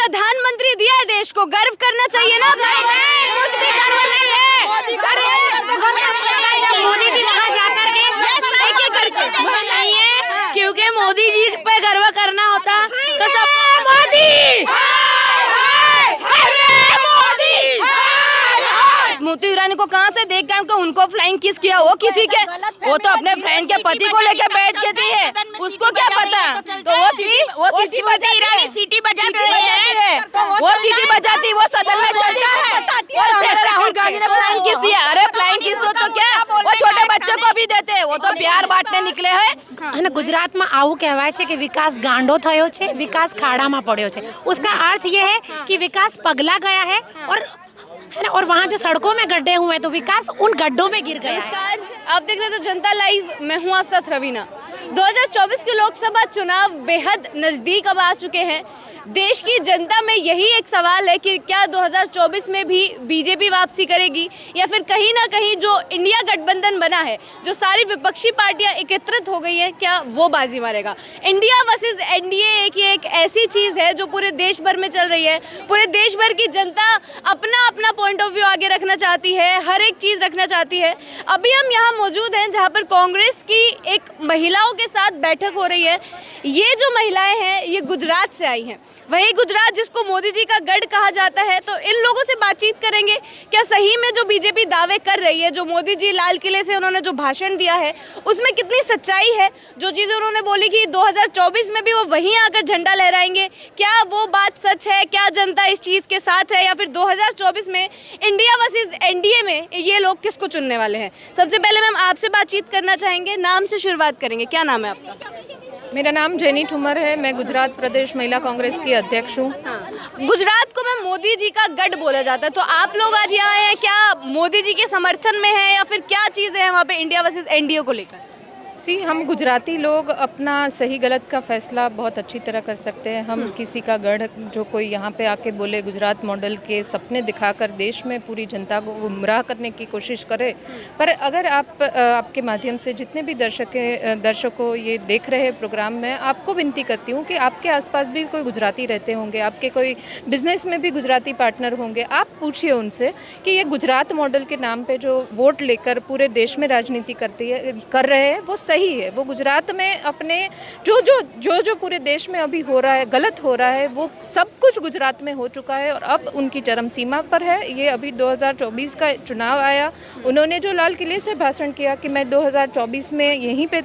प्रधानमंत्री दिया है देश को, गर्व करना चाहिए ना। कुछ भी गर्व नहीं है, मोदी जी वहाँ जाकर के नहीं है, क्योंकि मोदी जी पे गर्व करना होता तो सब मोदी स्मृति ईरानी को कहाँ से देख के उनको फ्लाइंग किस किया? वो किसी के, वो तो अपने फ्रेंड के पति को लेके बैठ के थी है, उसको क्या पता? तो वो स्मृति ईरानी सीटी बजा रही है, वो सीटी बजाती, वो सदन में राहुल गांधी ने फ्लाइंग किस दिया? अरे फ्लाइंग किस दो तो क्या, वो छोटे बच्चों को भी देते, वो तो प्यार बांटने निकले है। गुजरात में आવું કહેવાય છે કે વિકાસ ગાંડો થયો છે, વિકાસ ખાડામાં પડ્યો છે। उसका अर्थ ये है कि विकास पगला गया है और है ना, और वहाँ जो सड़कों में गड्ढे हुए हैं तो विकास उन गड्ढों में गिर गया है। आप देख रहे हैं तो जनता लाइव, मैं हूँ आप साथ रवीना। 2024 के लोकसभा चुनाव बेहद नजदीक अब आ चुके हैं। देश की जनता में यही एक सवाल है कि क्या 2024 में भी बीजेपी वापसी करेगी या फिर कहीं ना कहीं जो इंडिया गठबंधन बना है, जो सारी विपक्षी पार्टियां एकत्रित हो गई हैं, क्या वो बाजी मारेगा? इंडिया वर्सेस एनडीए एक ऐसी चीज़ है जो पूरे देश भर में चल रही है। पूरे देश भर की जनता अपना अपना पॉइंट ऑफ व्यू आगे रखना चाहती है, हर एक चीज़ रखना चाहती है। अभी हम यहाँ मौजूद हैं जहाँ पर कांग्रेस की एक महिलाओं के साथ बैठक हो रही है। ये जो महिलाएं हैं ये गुजरात से आई हैं, वही गुजरात जिसको मोदी जी का गढ़ कहा जाता है। तो इन लोगों से बातचीत करेंगे, क्या सही में जो बीजेपी दावे कर रही है, जो मोदी जी लाल किले से उन्होंने जो भाषण दिया है उसमें कितनी सच्चाई है? जो चीज़ें उन्होंने बोली कि 2024 में भी वो वहीं आकर झंडा लहराएंगे, क्या वो बात सच है? क्या जनता इस चीज़ के साथ है या फिर 2024 में इंडिया वर्सेस एनडीए में ये लोग किसको चुनने वाले हैं? सबसे पहले मैम आपसे बातचीत करना चाहेंगे, नाम से शुरुआत करेंगे। क्या नाम है आपका? मेरा नाम जेनी ठुमर है, मैं गुजरात प्रदेश महिला कांग्रेस की अध्यक्ष हूँ। गुजरात को मैं मोदी जी का गढ़ बोला जाता है, तो आप लोग आज यहाँ आए हैं, क्या मोदी जी के समर्थन में है या फिर क्या चीज़ है वहाँ पे इंडिया वर्सेस एनडीए को लेकर? हम गुजराती लोग अपना सही गलत का फैसला बहुत अच्छी तरह कर सकते हैं। हम किसी का गढ़, जो कोई यहाँ पे आके बोले गुजरात मॉडल के सपने दिखाकर देश में पूरी जनता को गुमराह करने की कोशिश करे, पर अगर आपके माध्यम से जितने भी दर्शकों ये देख रहे हैं प्रोग्राम में, आपको विनती करती हूँ कि आपके आसपास भी कोई गुजराती रहते होंगे, आपके कोई बिजनेस में भी गुजराती पार्टनर होंगे, आप पूछिए उनसे कि ये गुजरात मॉडल के नाम पे जो वोट लेकर पूरे देश में राजनीति कर रहे हैं वो सही है? वो गुजरात में अपने जो पूरे देश में अभी हो रहा है, गलत हो रहा है, वो सब कुछ गुजरात में हो चुका है और अब उनकी चरम सीमा पर है। ये अभी 2024 का चुनाव आया, उन्होंने जो लाल किले से भाषण किया कि मैं 2024 में यहीं पे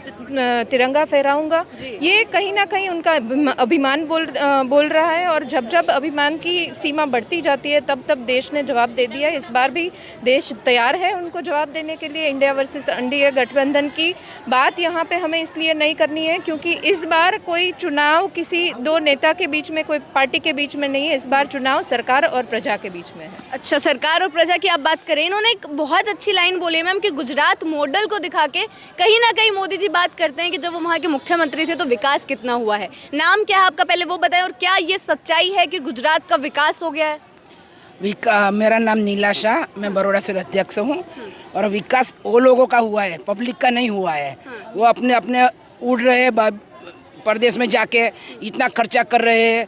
तिरंगा फहराऊंगा, ये कहीं ना कहीं उनका अभिमान बोल रहा है। और जब अभिमान की सीमा बढ़ती जाती है तब देश ने जवाब दे दिया। इस बार भी देश तैयार है उनको जवाब देने के लिए। इंडिया वर्सेस एनडीए गठबंधन की बात यहाँ पे हमें इसलिए नहीं करनी है क्योंकि इस बार कोई चुनाव किसी दो नेता के बीच में, कोई पार्टी के बीच में नहीं है। इस बार चुनाव सरकार और प्रजा के बीच में है। अच्छा, सरकार और प्रजा की आप बात करें, इन्होंने एक बहुत अच्छी लाइन बोली मैम कि गुजरात मॉडल को दिखा के कहीं ना कहीं मोदी जी बात करते हैं कि जब वो वहाँ के मुख्यमंत्री थे तो विकास कितना हुआ है। नाम क्या है आपका, पहले वो बताएं, और क्या ये सच्चाई है कि गुजरात का विकास हो गया है? मेरा नाम नीला शाह, मैं बड़ौदा से अध्यक्ष हूँ। और विकास वो लोगों का हुआ है, पब्लिक का नहीं हुआ है। वो अपने उड़ रहे हैं, प्रदेश में जाके इतना खर्चा कर रहे हैं,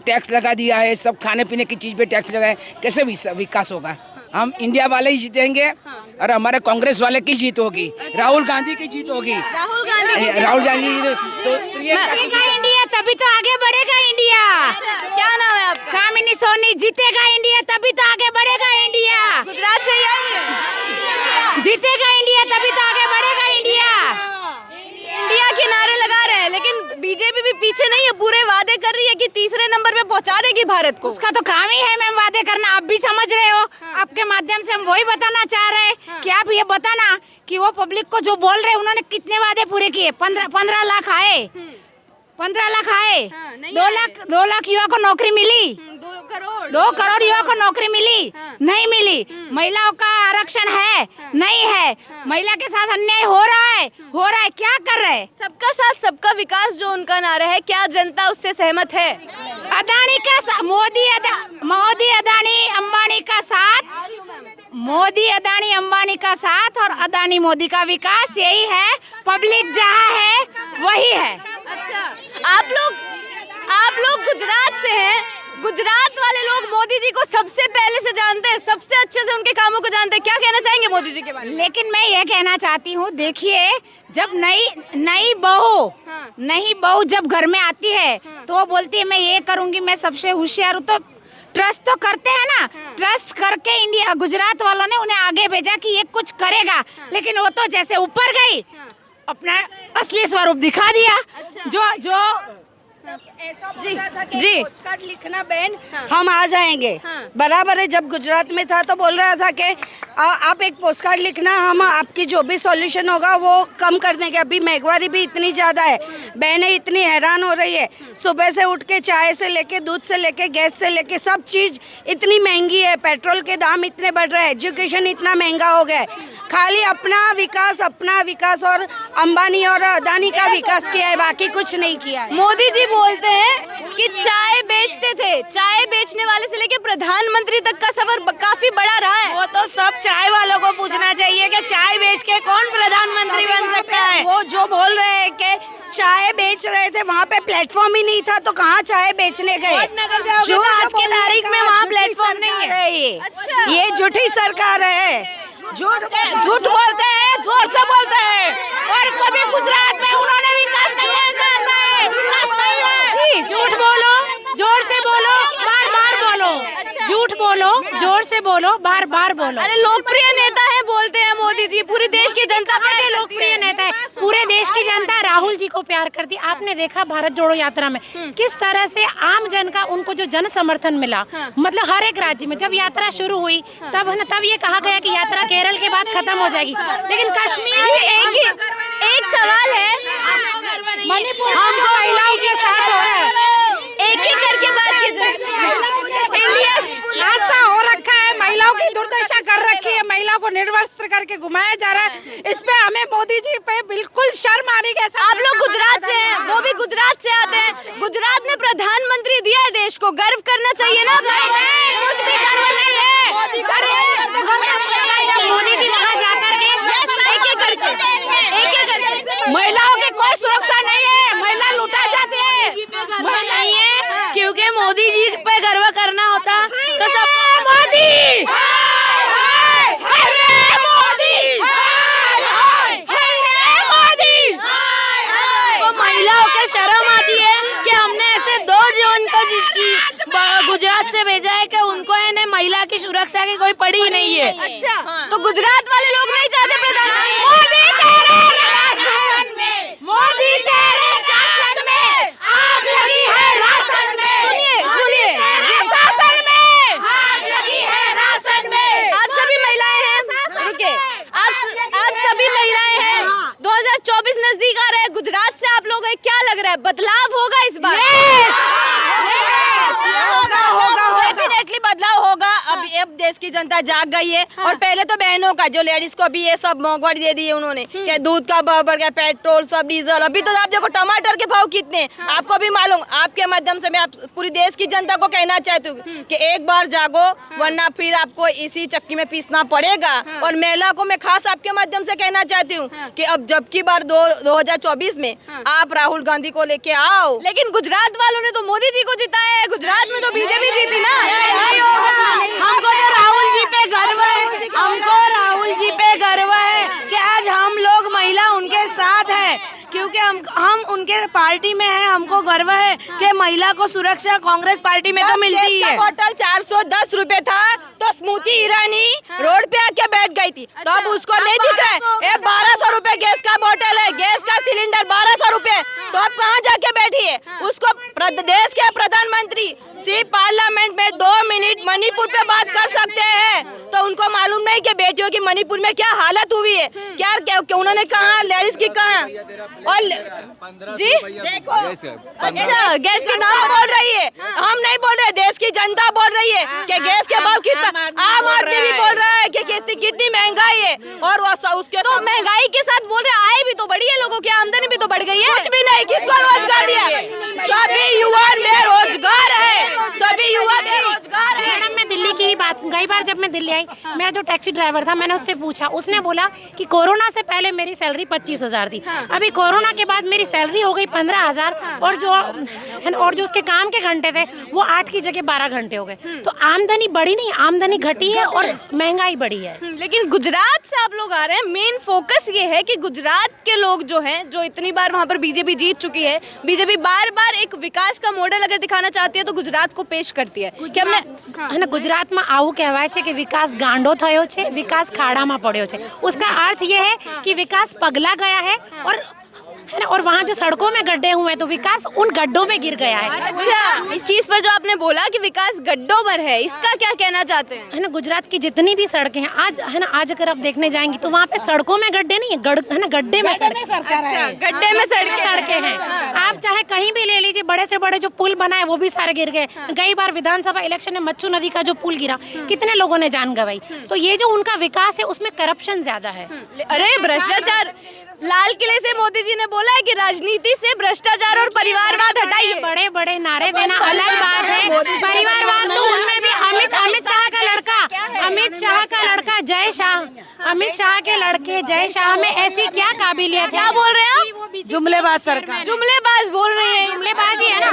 टैक्स लगा दिया है, सब खाने पीने की चीज़ पे टैक्स लगाए, कैसे विकास होगा? हम इंडिया वाले ही जीतेंगे और हमारे कांग्रेस वाले की जीत होगी, राहुल गांधी की जीत होगी। राहुल गांधी इंडिया तभी तो आगे बढ़ेगा इंडिया। क्या नाम है आपका? कामिनी सोनी, जीतेगा इंडिया तभी तो आगे बढ़ेगा इंडिया। गुजरात से ही आई है? जीतेगा इंडिया तभी तो आगे बढ़ेगा इंडिया। इंडिया के नारे लगा रहे हैं लेकिन बीजेपी भी पीछे नहीं है, पूरे वादे कर रही है कि तीसरे नंबर पे पहुंचा देगी भारत को। उसका तो काम ही है मैम वादे करना, आप भी समझ रहे हो। आपके माध्यम से हम वही बताना चाह रहे हैं कि आप ये बताना कि वो पब्लिक को जो बोल रहे हैं उन्होंने कितने वादे पूरे किए। 15 लाख आए, 15 लाख आए, 2 लाख युवा को नौकरी मिली, 2 करोड़ युवा को नौकरी मिली, नहीं मिली। महिलाओं का आरक्षण है, नहीं है। महिला के साथ अन्याय हो रहा है, क्या कर रहे हैं? सबका साथ सबका विकास जो उनका नारा है, क्या जनता उससे सहमत है? अदानी का मोदी अदानी अंबानी का साथ, मोदी अदानी अंबानी का साथ और अदानी मोदी का विकास, यही है। पब्लिक जहाँ है वही है। अच्छा, आप लोग गुजरात से हैं, गुजरात वाले लोग मोदी जी को सबसे पहले से जानते हैं, सबसे अच्छे से उनके कामों को जानते हैं। क्या कहना चाहेंगे मोदी जी के बारे में? लेकिन मैं ये कहना चाहती हूँ, देखिए जब नई बहू जब घर में आती है तो वो बोलती है मैं ये करूंगी, मैं सबसे होशियार हूँ, तो ट्रस्ट तो करते हैं ना। ट्रस्ट करके इंडिया गुजरात वालों ने उन्हें आगे भेजा कि ये कुछ करेगा, लेकिन वो तो जैसे ऊपर गई अपना असली स्वरूप दिखा दिया। जो ऐसा बोल रहा था कि पोस्टकार्ड लिखना बहन हम आ जाएंगे, बराबर है। जब गुजरात में था तो बोल रहा था कि आप एक पोस्टकार्ड लिखना, हम आपकी जो भी सॉल्यूशन होगा वो कम कर देंगे। अभी महंगाई भी इतनी ज़्यादा है, बहनें इतनी हैरान हो रही है। सुबह से उठ के चाय से लेके दूध से लेके गैस से लेके सब चीज़ इतनी महंगी है, पेट्रोल के दाम इतने बढ़ रहे हैं, एजुकेशन इतना महंगा हो गया है। खाली अपना विकास और अंबानी और अदानी का विकास किया है, बाकी कुछ नहीं किया है। मोदी जी बोलते हैं कि चाय बेचते थे, चाय बेचने वाले से लेके प्रधानमंत्री तक का सफर काफी बड़ा रहा है। वो तो सब चाय वालों को पूछना चाहिए कि चाय बेच के कौन प्रधानमंत्री बन सकता है। वो जो बोल रहे हैं कि चाय बेच रहे थे, वहाँ पे प्लेटफॉर्म ही नहीं था, तो कहाँ चाय बेचने गए? जो आज के तारीख में वहाँ प्लेटफॉर्म नहीं है। अच्छा। ये झूठी सरकार है, झूठ बोलते हैं, जोर से बोलते हैं। और कभी गुजरात में उन्होंने विकास नहीं है, विकास नहीं है। झूठ बोलो, जोर से बोलो, बार बार बोलो। झूठ बोलो, जोर से बोलो, बार बार बोलो। अरे लोकप्रिय नेता है बोलते हैं मोदी जी, पूरी देश की जनता के लोकप्रिय नेता है, पूरे देश की जनता राहुल जी को प्यार करती। आपने देखा भारत जोड़ो यात्रा में किस तरह से आम जन का उनको जो जन समर्थन मिला, मतलब हर एक राज्य में जब यात्रा शुरू हुई तब ये कहा गया कि यात्रा केरल के बाद खत्म हो जाएगी, लेकिन कश्मीर एक सवाल है, मणिपुर हमको महिलाओं के साथ हो रहा है। एक करके बात कीजिए। इंडिया ऐसा हो रखा है, महिलाओं की दुर्दशा कर रखी है, महिलाओं को निर्वस्त्र करके घुमाया जा रहा है। इस पे हमें मोदी जी पे बिल्कुल शर्म आनी है। आप लोग गुजरात से हैं, वो भी गुजरात से आते हैं। गुजरात ने प्रधानमंत्री दिया है देश को, गर्व करना चाहिए ना। कुछ भी गर्व नहीं है। मोदी जी वहाँ जाकर के एक करके महिलाओं की कोई सुरक्षा नहीं है, महिला लूटा जाती है। नहीं है, क्योंकि मोदी जी पे गर्व करना होता तो सब मोदी तो महिलाओं के शर्म आती है कि हमने ऐसे 2 जीवन को गुजरात से भेजा है कि उनको है महिला की सुरक्षा की कोई पड़ी ही नहीं है। अच्छा, तो गुजरात वाले लोग नहीं चाहते प्रधानमंत्री? मोदी तेरे शासन में आग लगी है राशन में। सुनिए शासन में आग लगी है राशन में। आप सभी महिलाएं हैं, रुके, आप सभी महिलाएं हैं। 2024 नजदीक आ रहा है, गुजरात से आप लोग हैं, क्या लग रहा है बदलाव होगा इस बार? डेफिनेटली बदलाव होगा। अब देश की जनता जाग गई है। और पहले तो बहनों का जो लेडीज को भी ये सब महंगाई दे दी है उन्होंने, क्या दूध का भाव बढ़ गया, पेट्रोल सब डीजल। अभी तो आप देखो टमाटर के भाव कितने, आपको भी मालूम। आपके माध्यम से मैं आप पूरी देश की जनता को कहना चाहती हूँ कि एक बार जागो, वरना फिर आपको इसी चक्की में पीसना पड़ेगा। और महिला को मैं खास आपके माध्यम से कहना चाहती हूँ कि अब जब की बार 2024 में आप राहुल गांधी को लेके आओ। लेकिन गुजरात वालों ने तो मोदी जी को जिताया है, गुजरात में तो बीजेपी जीती ना। नहीं होगा, हमको तो राहुल जी पे गर्व है, हमको राहुल जी पे गर्व है कि आज हम लोग महिला उनके साथ है, क्योंकि हम उनके पार्टी में हैं। हमको गर्व है कि महिला को सुरक्षा कांग्रेस पार्टी में तो मिलती है। बोतल 410 रुपए था तो स्मृति ईरानी रोड पे आके बैठ गई थी, तो अब उसको नहीं दिख रहा है। 1200 रुपए गैस का बोतल है, गैस का सिलेंडर 1200 रुपए, तो अब कहाँ जाके बैठी है? उसको देश के प्रधानमंत्री सिर्फ पार्लियामेंट में 2 मिनट मणिपुर पे बात कर सकते हैं, तो उनको मालूम नहीं कि बेटियों की मणिपुर में क्या हालत हुई है। क्या उन्होंने कहा लेडीज की कहा और जी देखो, अच्छा गैस के दाम बोल रही है, हम नहीं बोल रहे, देश की जनता बोल रही है कि गैस के भाव कितना। आम आदमी भी बोल रहा है कि कितनी महंगाई है। और उसके तो महंगाई के साथ बोल रहे आय भी तो बढ़ी है, लोगों की आमदनी भी तो बढ़ गई है। कुछ भी नहीं, किसको रोजगार दिया? सभी युवा बेरोजगार है, सभी युवा बेरोजगार है। मैडम मैं दिल्ली की गई बार जब मैं दिल्ली आई, मेरा जो टैक्सी ड्राइवर था, मैंने उससे पूछा, उसने बोला कि कोरोना से पहले मेरी सैलरी 25,000 थी, अभी कोरोना के बाद मेरी सैलरी हो गई 15,000, और जो उसके काम के घंटे थे वो 8 की जगह 12 घंटे हो गए। तो आमदनी बढ़ी नहीं, आमदनी घटी है और महंगाई बढ़ी है। लेकिन गुजरात से आप लोग आ रहे हैं, मेन फोकस ये है कि गुजरात के लोग जो हैं, जो इतनी बार वहाँ पर बीजेपी जीत चुकी है, बीजेपी बार बार एक विकास का मॉडल अगर दिखाना चाहती है तो गुजरात को पेश करती है कि हमने गुजरात में आવું કહેવાય છે કે વિકાસ ગાંડો થયો છે, વિકાસ ખાડામાં પડ્યો છે। उसका अर्थ ये है कि विकास पगला गया है और वहाँ जो सड़कों में गड्ढे हुए हैं तो विकास उन गड्ढों में गिर गया है। अच्छा, इस चीज पर जो आपने बोला कि विकास गड्ढों पर है, इसका क्या कहना चाहते हैं? है ना, गुजरात की जितनी भी सड़कें हैं आज अगर आप देखने जाएंगी तो वहाँ पे सड़कों में गड्ढे नहीं है ना, गड्ढे में सड़कें। अच्छा, गड्ढे में सड़कें हैं। आप चाहे कहीं भी ले लीजिए, बड़े से बड़े जो पुल बनाए वो भी सारे गिर गए। कई बार विधानसभा इलेक्शन में मच्छू नदी का जो पुल गिरा, कितने लोगों ने जान गंवाई। तो ये जो उनका विकास है उसमें करप्शन ज्यादा है। अरे भ्रष्टाचार, लाल किले से मोदी जी ने बोला है कि राजनीति से भ्रष्टाचार और परिवारवाद हटाइए। बड़े बड़े नारे देना अलग बात है, परिवारवाद तो उनमें भी अमित शाह का लड़का जय शाह, अमित शाह के लड़के जय शाह में ऐसी क्या काबिलियत है? क्या बोल रहे हैं आप? जुमलेबाज सरकार, जुमलेबाज बोल रही है। जुमलेबाजी है ना।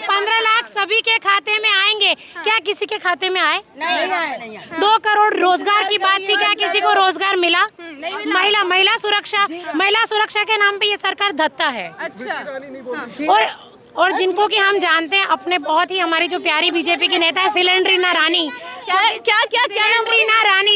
15 लाख सभी के खाते में आएंगे, क्या किसी के खाते में आए? नहीं। 2 करोड़ रोजगार की बात थी, क्या किसी को रोजगार मिला? महिला सुरक्षा के नाम पे ये सरकार धत्ता है। अच्छा, और जिनको कि हम जानते हैं अपने बहुत ही, हमारी जो प्यारी बीजेपी की नेता है सिलेंड्रीना रानी,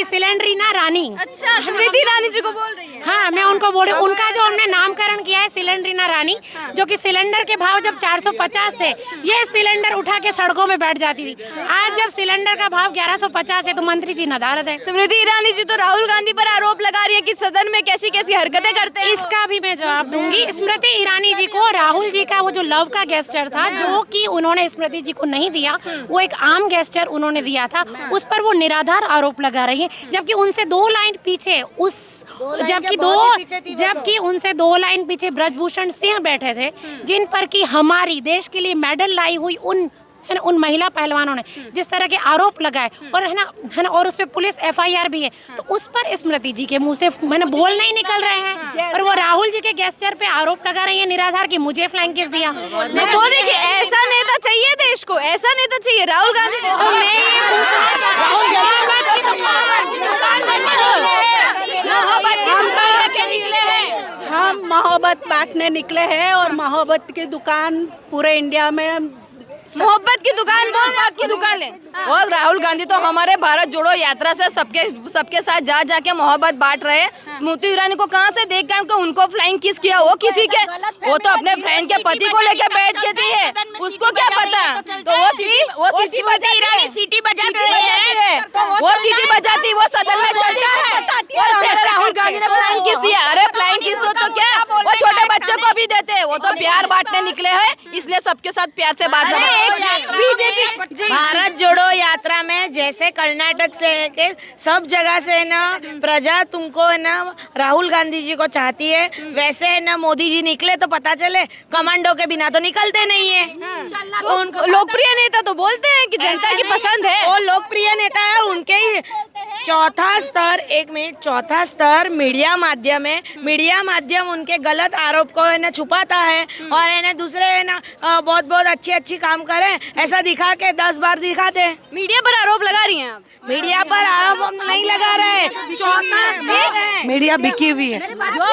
सिलेंड्रीना रानी। अच्छा, स्मृति ईरानी जी को बोल रही है। हाँ, मैं उनको बोल रही हूँ, उनका जो हमने नामकरण किया है सिलेंड्रीना रानी, जो कि सिलेंडर के भाव जब 450 थे, ये सिलेंडर उठा के सड़कों में बैठ जाती थी। आज जब सिलेंडर का भाव 1150 है तो मंत्री जी नदारद है। स्मृति ईरानी जी तो राहुल गांधी पर आरोप लगा रही है कि सदन में कैसी कैसी हरकतें करते हैं। इसका भी मैं जवाब दूंगी। स्मृति ईरानी जी को राहुल जी का वो जो लव का गेस्चर था, जो कि उन्होंने स्मृति जी को नहीं दिया, वो एक आम गेस्चर उन्होंने दिया था, उस पर वो निराधार आरोप लगा रही है। जबकि उनसे 2 लाइन पीछे जबकि उनसे 2 लाइन पीछे ब्रजभूषण सिंह बैठे थे, जिन पर कि हमारी देश के लिए मेडल लाई हुई उन महिला पहलवानों ने जिस तरह के आरोप लगाए, और है ना, और उस पे पुलिस FIR भी है, तो उस पर स्मृति जी के मुंह से बोल नहीं निकल रहे हैं, और वो राहुल जी के गेस्चर पे आरोप लगा रही है निराधार कि मुझे फ्लाइंग किस दिया। मैं बोल रही कि ऐसा नेता चाहिए देश को, ऐसा नेता चाहिए राहुल गांधी। तो मैं ये हम मोहब्बत बांटने निकले हैं और मोहब्बत की दुकान पूरे इंडिया में, मोहब्बत की दुकान, मोहब्बत की दुकान है। और राहुल गांधी तो हमारे भारत जोड़ो यात्रा से सबके साथ जा के मोहब्बत बांट रहे हैं। स्मृति ईरानी को कहाँ से देख गए उनको फ्लाइंग किस किया? वो तो अपने फ्रेंड के पति को लेके बैठ के थी है, उसको क्या पता? तो वो स्मृति ईरानी सीटी बजाती है, वो सीटी बजाती, वो सदन में चलता है, और राहुल गांधी ने फ्लाइंग किस दिया? अरे फ्लाइंग किस तो क्या, वो छोटे बच्चों को भी देते, वो तो प्यार बांटने निकले हैं, इसलिए सबके साथ प्यार से बात। बीजेपी भारत जोड़ो यात्रा में जैसे कर्नाटक से है कि सब जगह से है ना प्रजा तुमको है ना राहुल गांधी जी को चाहती है, वैसे है ना मोदी जी निकले तो पता चले कमांडो के बिना तो निकलते नहीं है। तो उनको लोकप्रिय नेता तो बोलते हैं कि जनता की पसंद है, वो लोकप्रिय नेता है, उनके ही चौथा स्तर मीडिया माध्यम उनके गलत आरोप को है ना छुपाता है, और है ना दूसरे है ना बहुत अच्छी काम करें ऐसा दिखा के 10 बार दिखाते हैं। मीडिया पर आरोप लगा रही हैं आप? मीडिया पर आरोप हम नहीं लगा रहे, चौथा स्तर है, मीडिया बिकी हुई है। कुछ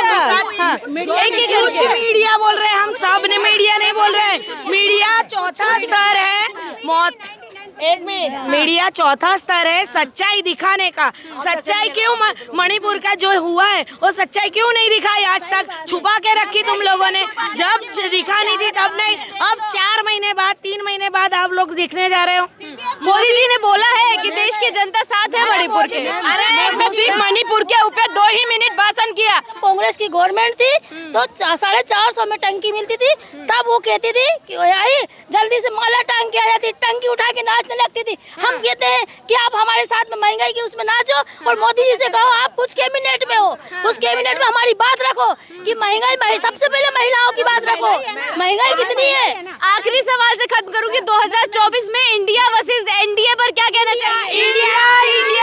मीडिया बोल रहे हैं, हम सब ने मीडिया नहीं बोल रहे। मीडिया चौथा स्तर है, एक मिनट, मीडिया चौथा स्तर है सच्चाई दिखाने का। सच्चाई क्यों मणिपुर का जो हुआ है वो सच्चाई क्यों नहीं दिखाई? आज तक छुपा के रखी तुम लोगों ने, जब दिखानी थी तब नहीं, अब 4 महीने बाद 3 महीने बाद आप लोग दिखने जा रहे हो। मोदी जी ने बोला है कि देश की जनता साथ है मणिपुर के। अरे सिर्फ मणिपुर के ऊपर 2 ही मिनट भाषण किया। कांग्रेस की गवर्नमेंट थी तो 450 में टंकी मिलती थी, तब वो कहती थी कि आई जल्दी से माला टांकी आ जाती, टंकी उठा के नाचने लगती थी। हम कहते हैं कि आप हमारे साथ में महंगाई की उसमें नाचो, और मोदी जी से कहो आप कुछ कैबिनेट में हो, उस कैबिनेट में हमारी बात रखो कि महंगाई सबसे पहले महिलाओं की बात रखो, महंगाई कितनी है। आखिरी सवाल से खत्म करूंगी, 2024 में इंडिया वर्सेस एनडीए पर क्या कहना चाहिए? इंडिया